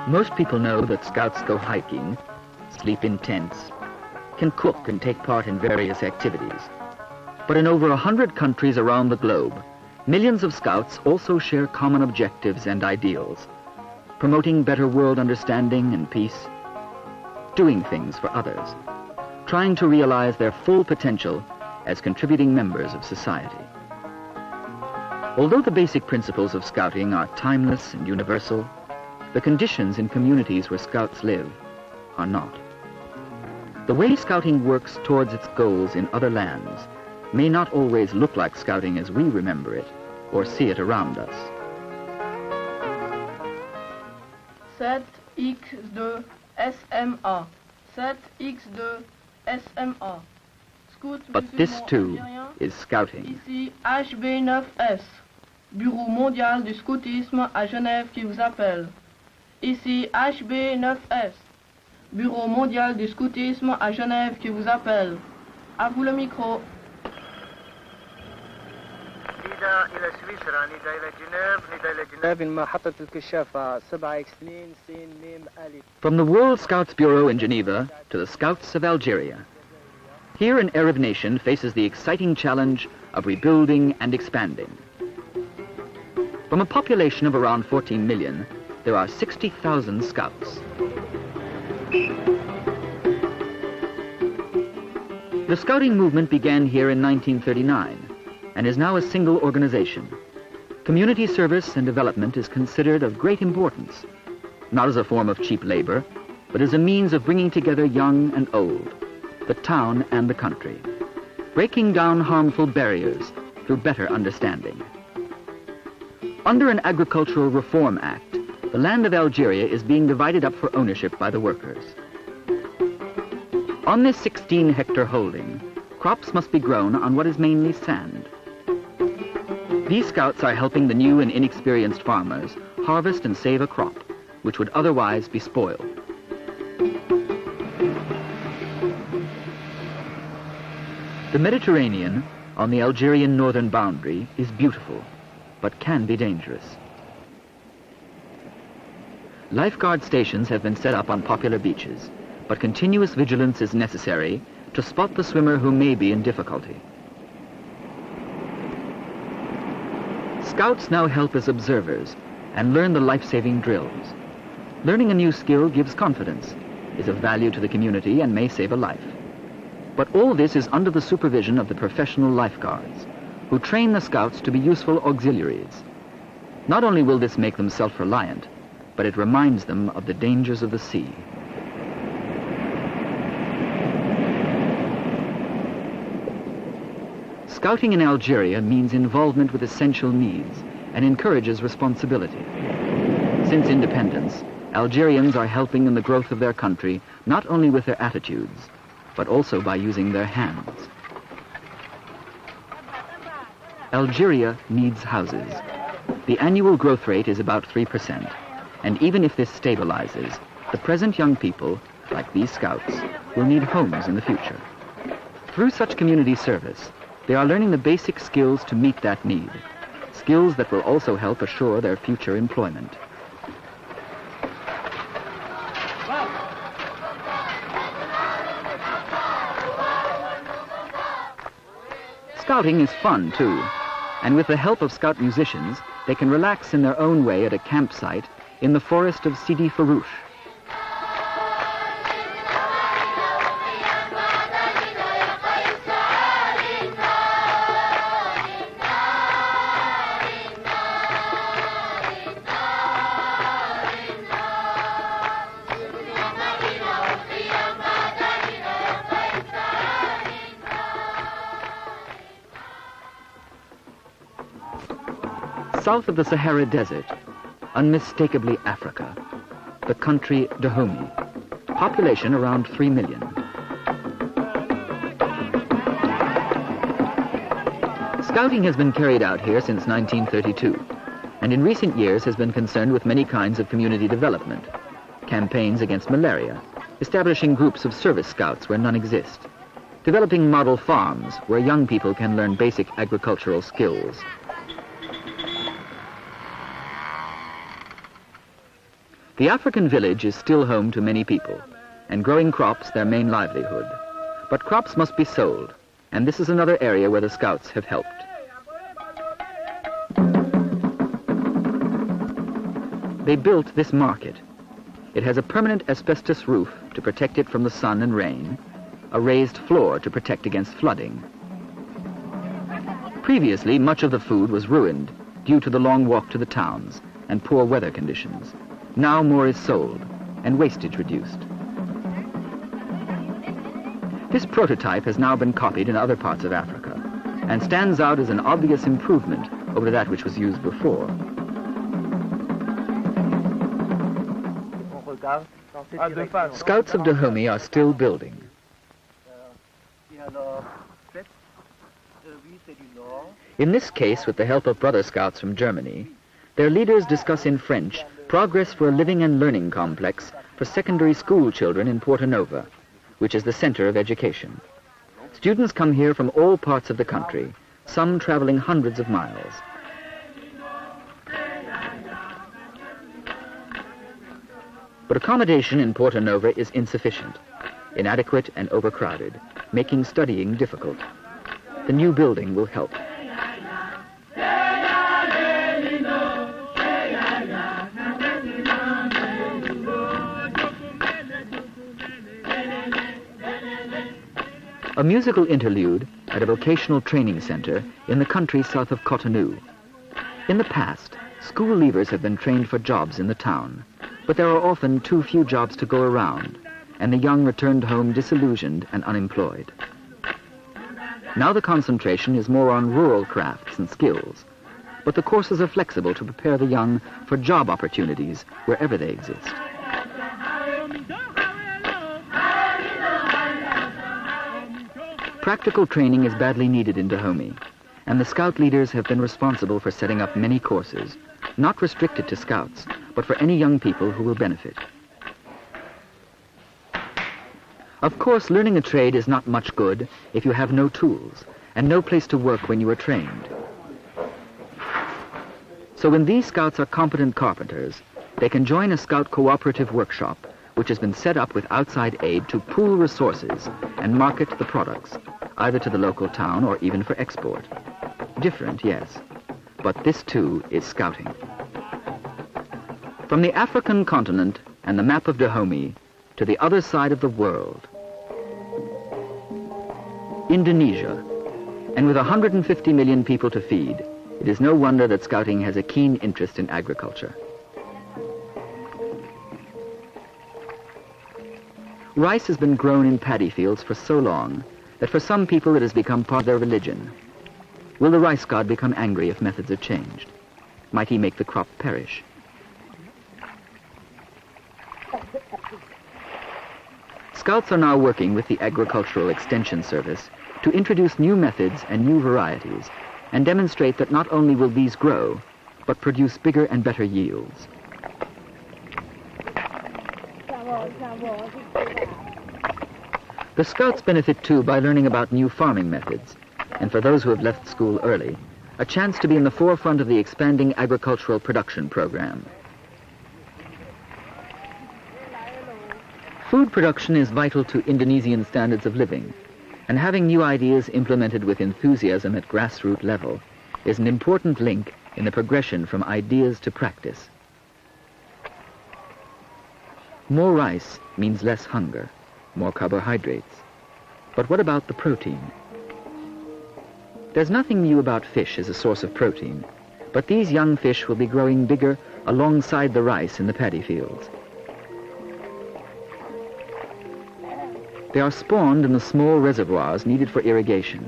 Most people know that Scouts go hiking, sleep in tents, can cook and take part in various activities. But in over 100 countries around the globe, millions of Scouts also share common objectives and ideals, promoting better world understanding and peace, doing things for others, trying to realize their full potential as contributing members of society. Although the basic principles of Scouting are timeless and universal, the conditions in communities where Scouts live are not. The way Scouting works towards its goals in other lands may not always look like Scouting as we remember it or see it around us. 7x2 SMA 7x2 SMA. But this too is Scouting. Ici HB9S, Bureau mondial du scoutisme à Genève qui vous appelle. Ici HB9S, Bureau mondial du scoutisme à Genève qui vous appelle. À vous le micro. نداء إلى سويسرا، نداء إلى جنيف، نداء إلى جنيف محطة الكشافة 7x2 س م ألف. From the World Scouts Bureau in Geneva to the Scouts of Algeria. Here an Arab nation faces the exciting challenge of rebuilding and expanding. From a population of around 14 million, there are 60,000 Scouts. The Scouting movement began here in 1939 and is now a single organization. Community service and development is considered of great importance, not as a form of cheap labor, but as a means of bringing together young and old, the town and the country, breaking down harmful barriers through better understanding. Under an Agricultural Reform Act, the land of Algeria is being divided up for ownership by the workers. On this 16-hectare holding, crops must be grown on what is mainly sand. These Scouts are helping the new and inexperienced farmers harvest and save a crop, which would otherwise be spoiled. The Mediterranean, on the Algerian northern boundary, is beautiful, but can be dangerous. Lifeguard stations have been set up on popular beaches, but continuous vigilance is necessary to spot the swimmer who may be in difficulty. Scouts now help as observers and learn the life-saving drills. Learning a new skill gives confidence, is of value to the community, and may save a life. But all this is under the supervision of the professional lifeguards, who train the Scouts to be useful auxiliaries. Not only will this make them self-reliant, but it reminds them of the dangers of the sea. Scouting in Algeria means involvement with essential needs and encourages responsibility. Since independence, Algerians are helping in the growth of their country not only with their attitudes, but also by using their hands. Algeria needs houses. The annual growth rate is about 3%, and even if this stabilizes, the present young people, like these Scouts, will need homes in the future. Through such community service, they are learning the basic skills to meet that need, skills that will also help assure their future employment. Scouting is fun, too, and with the help of Scout musicians, they can relax in their own way at a campsite in the forest of Sidi Farouche. South of the Sahara Desert, unmistakably Africa, the country Dahomey, population around 3 million. Scouting has been carried out here since 1932, and in recent years has been concerned with many kinds of community development, campaigns against malaria, establishing groups of service scouts where none exist, developing model farms where young people can learn basic agricultural skills. The African village is still home to many people, and growing crops their main livelihood. But crops must be sold, and this is another area where the Scouts have helped. They built this market. It has a permanent asbestos roof to protect it from the sun and rain, a raised floor to protect against flooding. Previously, much of the food was ruined due to the long walk to the towns and poor weather conditions. Now more is sold and wastage reduced. This prototype has now been copied in other parts of Africa and stands out as an obvious improvement over that which was used before. Scouts of Dahomey are still building. In this case, with the help of brother Scouts from Germany, their leaders discuss in French progress for a living and learning complex for secondary school children in Porto Novo, which is the center of education. Students come here from all parts of the country, some traveling hundreds of miles. But accommodation in Porto Novo is insufficient, inadequate and overcrowded, making studying difficult. The new building will help. A musical interlude at a vocational training center in the country south of Cotonou. In the past, school leavers have been trained for jobs in the town, but there are often too few jobs to go around, and the young returned home disillusioned and unemployed. Now the concentration is more on rural crafts and skills, but the courses are flexible to prepare the young for job opportunities wherever they exist. Practical training is badly needed in Dahomey, and the Scout leaders have been responsible for setting up many courses, not restricted to Scouts, but for any young people who will benefit. Of course, learning a trade is not much good if you have no tools and no place to work when you are trained. So when these Scouts are competent carpenters, they can join a Scout cooperative workshop which has been set up with outside aid to pool resources and market the products, either to the local town or even for export. Different, yes, but this too is Scouting. From the African continent and the map of Dahomey to the other side of the world, Indonesia, and with 150 million people to feed, it is no wonder that Scouting has a keen interest in agriculture. Rice has been grown in paddy fields for so long that for some people it has become part of their religion. Will the rice god become angry if methods are changed? Might he make the crop perish? Scouts are now working with the Agricultural Extension Service to introduce new methods and new varieties and demonstrate that not only will these grow, but produce bigger and better yields. The Scouts benefit too by learning about new farming methods, and for those who have left school early, a chance to be in the forefront of the expanding agricultural production program. Food production is vital to Indonesian standards of living, and having new ideas implemented with enthusiasm at grassroots level is an important link in the progression from ideas to practice. More rice means less hunger, more carbohydrates. But what about the protein? There's nothing new about fish as a source of protein, but these young fish will be growing bigger alongside the rice in the paddy fields. They are spawned in the small reservoirs needed for irrigation,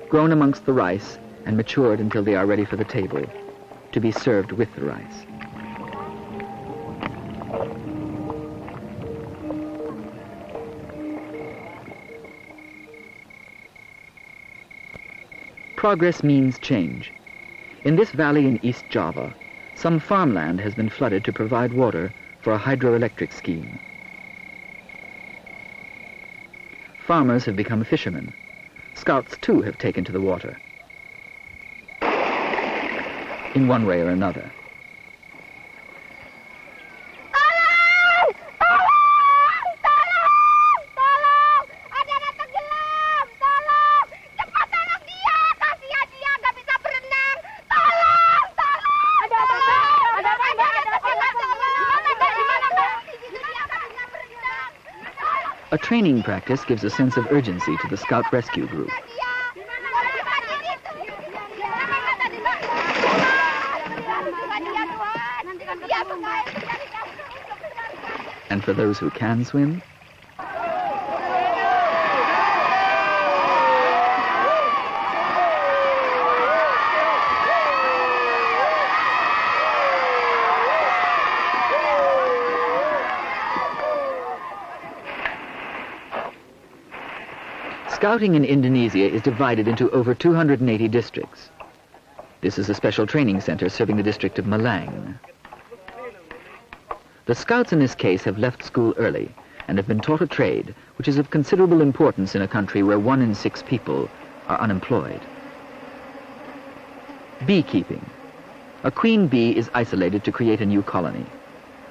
grown amongst the rice and matured until they are ready for the table, to be served with the rice. progress means change. In this valley in East Java, some farmland has been flooded to provide water for a hydroelectric scheme. Farmers have become fishermen. Scouts, too, have taken to the water, in one way or another. A training practice gives a sense of urgency to the Scout Rescue Group. And for those who can swim, Scouting in Indonesia is divided into over 280 districts. This is a special training center serving the district of Malang. The Scouts in this case have left school early and have been taught a trade which is of considerable importance in a country where 1 in 6 people are unemployed. Beekeeping. A queen bee is isolated to create a new colony.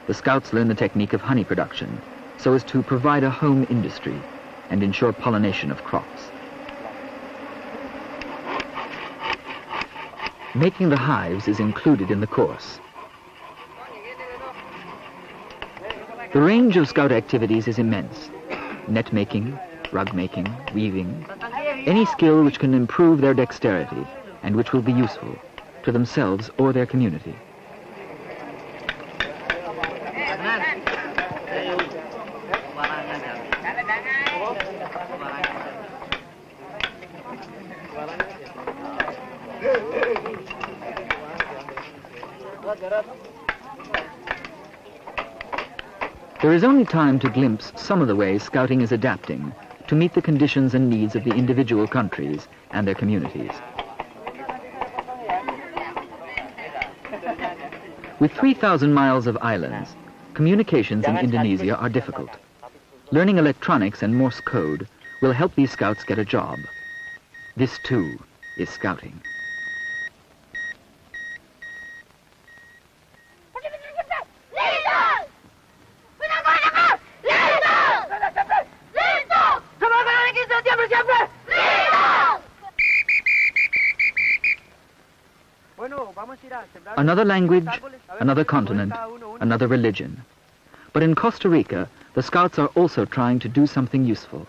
The Scouts learn the technique of honey production so as to provide a home industry and ensure pollination of crops. Making the hives is included in the course. The range of Scout activities is immense. Net making, rug making, weaving, any skill which can improve their dexterity and which will be useful to themselves or their community. There is only time to glimpse some of the ways Scouting is adapting to meet the conditions and needs of the individual countries and their communities. With 3,000 miles of islands, communications in Indonesia are difficult. Learning electronics and Morse code will help these Scouts get a job. This, too, is Scouting. Another language, another continent, another religion. But in Costa Rica, the Scouts are also trying to do something useful.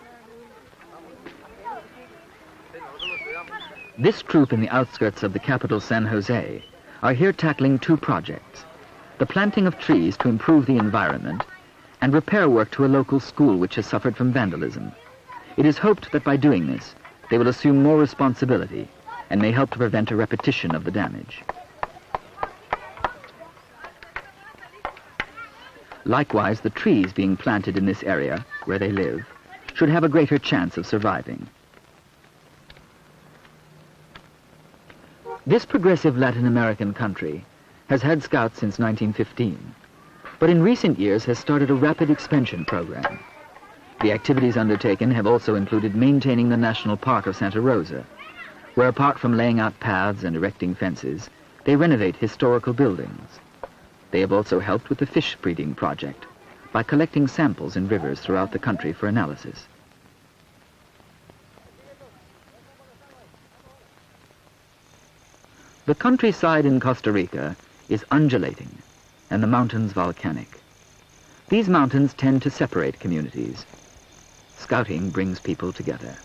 This troop in the outskirts of the capital San Jose are here tackling 2 projects: the planting of trees to improve the environment and repair work to a local school which has suffered from vandalism. It is hoped that by doing this, they will assume more responsibility and may help to prevent a repetition of the damage. Likewise, the trees being planted in this area, where they live, should have a greater chance of surviving. This progressive Latin American country has had Scouts since 1915, but in recent years has started a rapid expansion program. The activities undertaken have also included maintaining the National Park of Santa Rosa, where apart from laying out paths and erecting fences, they renovate historical buildings. They have also helped with the fish breeding project by collecting samples in rivers throughout the country for analysis. The countryside in Costa Rica is undulating and the mountains volcanic. These mountains tend to separate communities. Scouting brings people together.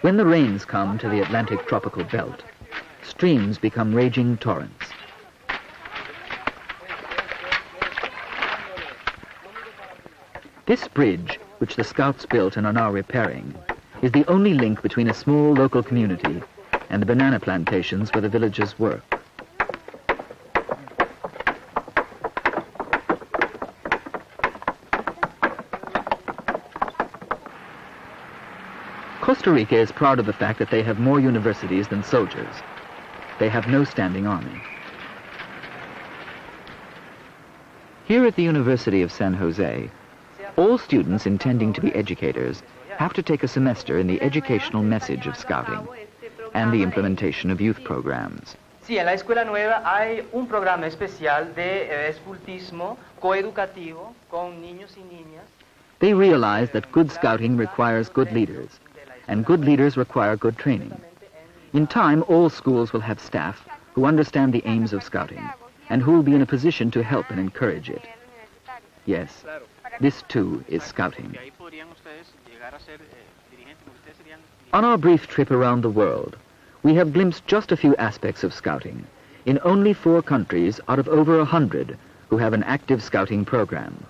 When the rains come to the Atlantic tropical belt, streams become raging torrents. This bridge which the Scouts built and are now repairing, is the only link between a small local community and the banana plantations where the villagers work. Costa Rica is proud of the fact that they have more universities than soldiers. They have no standing army. Here at the University of San Jose, all students intending to be educators have to take a semester in the educational message of Scouting and the implementation of youth programs. Sí, en la escuela nueva hay un programa especial de escultismo coeducativo con niños y niñas. They realize that good Scouting requires good leaders, and good leaders require good training. In time, all schools will have staff who understand the aims of Scouting and who will be in a position to help and encourage it. Yes, this too is Scouting. On our brief trip around the world, we have glimpsed just a few aspects of Scouting in only 4 countries out of over 100 who have an active Scouting program.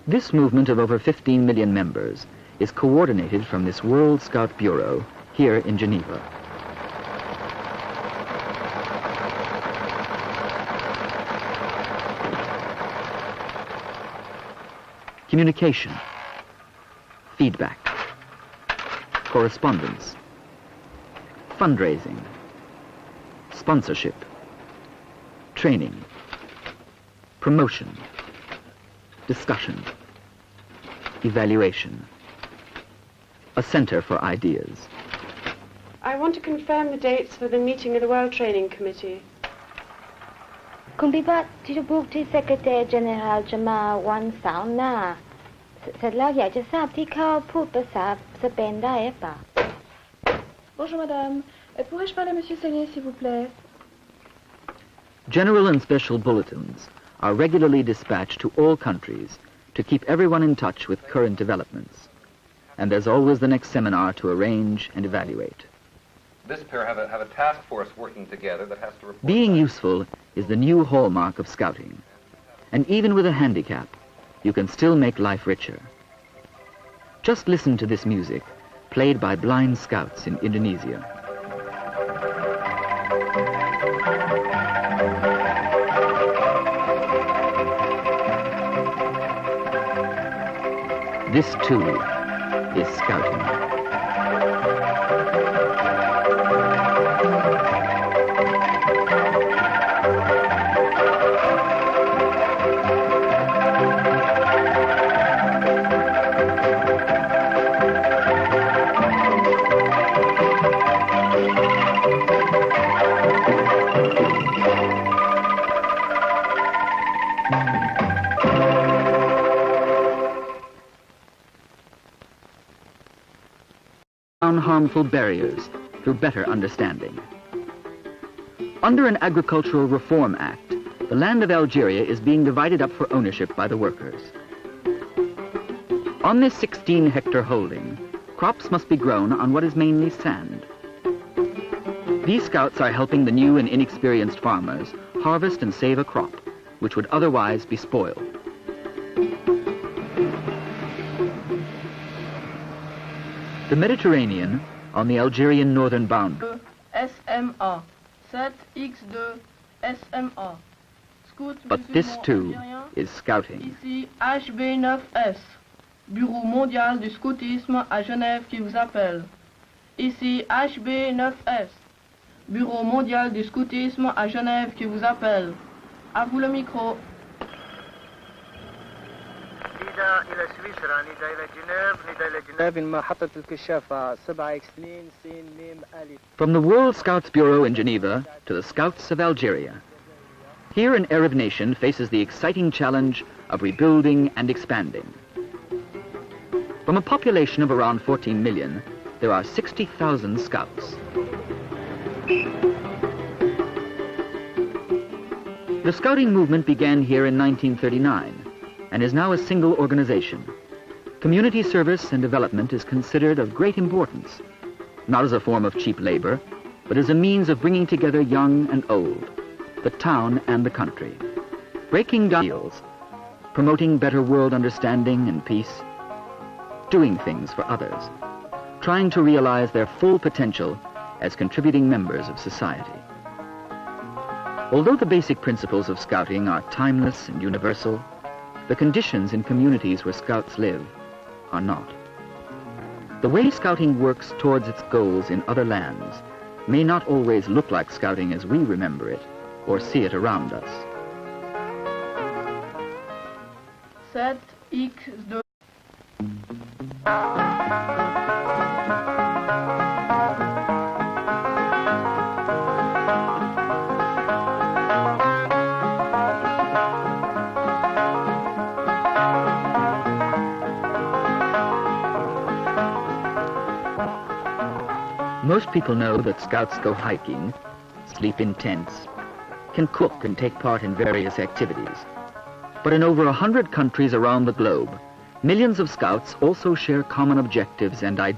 This movement of over 15 million members is coordinated from this World Scout Bureau here in Geneva. Communication, feedback, correspondence, fundraising, sponsorship, training, promotion, discussion, evaluation, a center for ideas. I want to confirm the dates for the meeting of the World Training Committee. คุณพิพัฒน์ที่จะบุกที่ Secretary General จะมาวันเสาร์หน้าเสร็จแล้วอยากจะทราบที่เขาพูดภาษาสเปนได้หรือเปล่า Bonjour madame, pourrais-je parler à monsieur Saigné s'il vous plaît? General and special bulletins are regularly dispatched to all countries to keep everyone in touch with current developments. And there's always the next seminar to arrange and evaluate. This pair have a task force working together that has to report. Being useful is the new hallmark of Scouting. And even with a handicap, you can still make life richer. Just listen to this music, played by blind scouts in Indonesia. This too is Scouting. Harmful barriers through better understanding. Under an Agricultural Reform Act, the land of Algeria is being divided up for ownership by the workers. On this 16-hectare holding, crops must be grown on what is mainly sand. These scouts are helping the new and inexperienced farmers harvest and save a crop, which would otherwise be spoiled. The Mediterranean, on the Algerian northern boundary. SMA, 7X2 SMA. But this too is Scouting. Ici HB9S, Bureau mondial du scoutisme à Genève qui vous appelle. Ici HB9S, Bureau mondial du scoutisme à Genève qui vous appelle. À vous le micro. إلى سويسرا ندى إلى جنيف ندى إلى جنيف محطة الكشافة 7X2 سين ميم ألف. From the World Scouts Bureau in Geneva to the Scouts of Algeria. Here an Arab nation faces the exciting challenge of rebuilding and expanding. From a population of around 14 million, there are 60,000 scouts. The Scouting movement began here in 1939 and is now a single organization. Community service and development is considered of great importance, not as a form of cheap labor, but as a means of bringing together young and old, the town and the country, breaking down deals, promoting better world understanding and peace, doing things for others, trying to realize their full potential as contributing members of society. Although the basic principles of Scouting are timeless and universal, the conditions in communities where Scouts live are not. The way Scouting works towards its goals in other lands may not always look like Scouting as we remember it or see it around us. 7x2 Most people know that Scouts go hiking, sleep in tents, can cook and take part in various activities. But in over 100 countries around the globe, millions of Scouts also share common objectives and ideas.